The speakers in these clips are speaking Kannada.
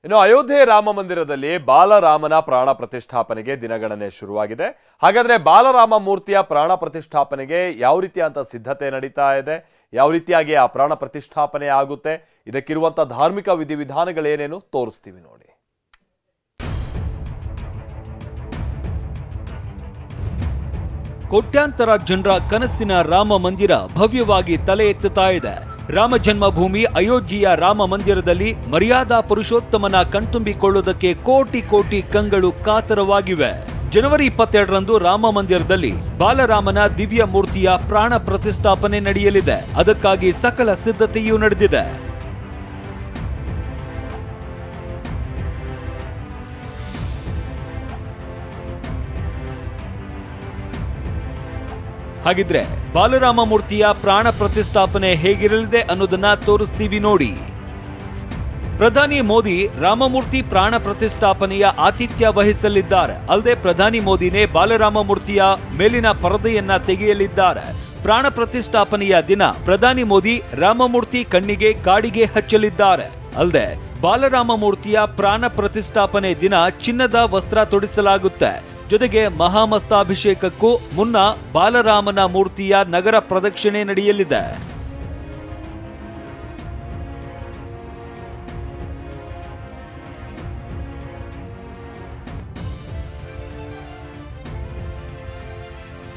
ಇನ್ನು ಅಯೋಧ್ಯೆ ರಾಮ ಮಂದಿರದಲ್ಲಿ ಬಾಲರಾಮನ ಪ್ರಾಣ ಪ್ರತಿಷ್ಠಾಪನೆಗೆ ದಿನಗಣನೆ ಶುರುವಾಗಿದೆ. ಹಾಗಾದ್ರೆ ಬಾಲರಾಮ ಮೂರ್ತಿಯ ಪ್ರಾಣ ಪ್ರತಿಷ್ಠಾಪನೆಗೆ ಯಾವ ರೀತಿಯಾದಂತ ಸಿದ್ಧತೆ ನಡೀತಾ ಇದೆ, ಯಾವ ರೀತಿಯಾಗಿ ಆ ಪ್ರಾಣ ಪ್ರತಿಷ್ಠಾಪನೆ ಆಗುತ್ತೆ, ಇದಕ್ಕಿರುವಂತ ಧಾರ್ಮಿಕ ವಿಧಿವಿಧಾನಗಳೇನೇನು ತೋರಿಸ್ತೀವಿ ನೋಡಿ. ಕೋಟ್ಯಾಂತರ ಜನರ ಕನಸಿನ ರಾಮ ಮಂದಿರ ಭವ್ಯವಾಗಿ ತಲೆ ಎತ್ತುತ್ತಾ ಇದೆ. ರಾಮ ಜನ್ಮಭೂಮಿ ಅಯೋಧ್ಯೆಯ ರಾಮ ಮಂದಿರದಲ್ಲಿ ಮರ್ಯಾದಾ ಪುರುಷೋತ್ತಮನ ಕಣ್ತುಂಬಿಕೊಳ್ಳುವುದಕ್ಕೆ ಕೋಟಿ ಕೋಟಿ ಕಂಗಳು ಕಾತರವಾಗಿವೆ. ಜನವರಿ 22ರಂದು ರಾಮ ಮಂದಿರದಲ್ಲಿ ಬಾಲರಾಮನ ದಿವ್ಯ ಮೂರ್ತಿಯ ಪ್ರಾಣ ಪ್ರತಿಷ್ಠಾಪನೆ ನಡೆಯಲಿದೆ. ಅದಕ್ಕಾಗಿ ಸಕಲ ಸಿದ್ಧತೆಯೂ ನಡೆದಿದೆ. ಹಾಗಿದ್ರೆ ಬಾಲರಾಮ ಮೂರ್ತಿಯ ಪ್ರಾಣ ಪ್ರತಿಷ್ಠಾಪನೆ ಹೇಗಿರಲಿದೆ ಅನ್ನೋದನ್ನ ತೋರಿಸ್ತೀವಿ ನೋಡಿ. ಪ್ರಧಾನಿ ಮೋದಿ ರಾಮಮೂರ್ತಿ ಪ್ರಾಣ ಪ್ರತಿಷ್ಠಾಪನೆಯ ಆತಿಥ್ಯ ವಹಿಸಲಿದ್ದಾರೆ. ಅಲ್ಲದೆ ಪ್ರಧಾನಿ ಮೋದಿನೇ ಬಾಲರಾಮ ಮೂರ್ತಿಯ ಮೇಲಿನ ಪರದೆಯನ್ನ ತೆಗೆಯಲಿದ್ದಾರೆ. ಪ್ರಾಣ ಪ್ರತಿಷ್ಠಾಪನೆಯ ದಿನ ಪ್ರಧಾನಿ ಮೋದಿ ರಾಮಮೂರ್ತಿ ಕಣ್ಣಿಗೆ ಕಾಡಿಗೆ ಹಚ್ಚಲಿದ್ದಾರೆ. ಅಲ್ಲದೆ ಬಾಲರಾಮ ಮೂರ್ತಿಯ ಪ್ರಾಣ ಪ್ರತಿಷ್ಠಾಪನೆ ದಿನ ಚಿನ್ನದ ವಸ್ತ್ರ ತೊಡಿಸಲಾಗುತ್ತೆ. ಜೊತೆಗೆ ಮಹಾಮಸ್ತಾಭಿಷೇಕಕ್ಕೂ ಮುನ್ನ ಬಾಲರಾಮನ ಮೂರ್ತಿಯ ನಗರ ಪ್ರದಕ್ಷಿಣೆ ನಡೆಯಲಿದೆ.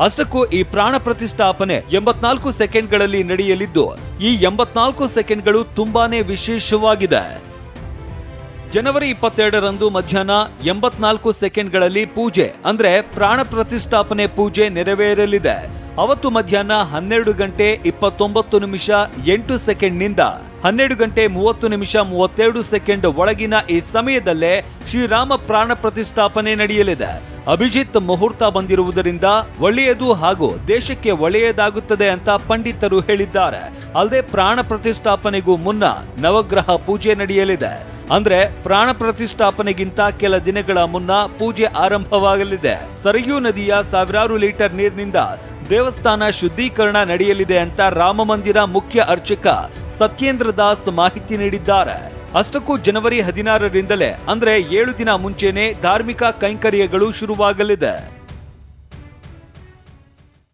ಅಷ್ಟಕ್ಕೂ ಈ ಪ್ರಾಣ ಪ್ರತಿಷ್ಠಾಪನೆ 84 ಸೆಕೆಂಡ್ಗಳಲ್ಲಿ ನಡೆಯಲಿದ್ದು, ಈ 84 ಸೆಕೆಂಡ್ಗಳು ತುಂಬಾನೇ ವಿಶೇಷವಾಗಿದೆ. ಜನವರಿ 22ರಂದು ಮಧ್ಯಾಹ್ನ 84 ಸೆಕೆಂಡ್ಗಳಲ್ಲಿ ಪೂಜೆ ಅಂದ್ರೆ ಪ್ರಾಣ ಪ್ರತಿಷ್ಠಾಪನೆ ಪೂಜೆ ನೆರವೇರಲಿದೆ. ಅವತ್ತು ಮಧ್ಯಾಹ್ನ 12 ಗಂಟೆ 29 ನಿಮಿಷ 8 ಸೆಕೆಂಡ್ನಿಂದ 12 ಗಂಟೆ 30 ನಿಮಿಷ 32 ಸೆಕೆಂಡ್ ಒಳಗಿನ ಈ ಸಮಯದಲ್ಲೇ ಶ್ರೀರಾಮ ಪ್ರಾಣ ಪ್ರತಿಷ್ಠಾಪನೆ ನಡೆಯಲಿದೆ. ಅಭಿಜಿತ್ ಮುಹೂರ್ತ ಬಂದಿರುವುದರಿಂದ ಒಳ್ಳೆಯದು ಹಾಗೂ ದೇಶಕ್ಕೆ ಒಳ್ಳೆಯದಾಗುತ್ತದೆ ಅಂತ ಪಂಡಿತರು ಹೇಳಿದ್ದಾರೆ. ಅಲ್ಲದೆ ಪ್ರಾಣ ಪ್ರತಿಷ್ಠಾಪನೆಗೂ ಮುನ್ನ ನವಗ್ರಹ ಪೂಜೆ ನಡೆಯಲಿದೆ. ಅಂದ್ರೆ ಪ್ರಾಣ ಪ್ರತಿಷ್ಠಾಪನೆಗಿಂತ ಕೆಲ ದಿನಗಳ ಮುನ್ನ ಪೂಜೆ ಆರಂಭವಾಗಲಿದೆ. ಸರಯೂ ನದಿಯ ಸಾವಿರಾರು ಲೀಟರ್ ನೀರಿನಿಂದ ದೇವಸ್ಥಾನ ಶುದ್ಧೀಕರಣ ನಡೆಯಲಿದೆ ಅಂತ ರಾಮ ಮಂದಿರ ಮುಖ್ಯ ಅರ್ಚಕ ಸತ್ಯೇಂದ್ರ ದಾಸ್ ಮಾಹಿತಿ ನೀಡಿದ್ದಾರೆ. ಅಷ್ಟಕ್ಕೂ ಜನವರಿ 16ರಿಂದಲೇ ಅಂದ್ರೆ 7 ದಿನ ಮುಂಚೆನೆ ಧಾರ್ಮಿಕ ಕೈಂಕರ್ಯಗಳು ಶುರುವಾಗಲಿದೆ.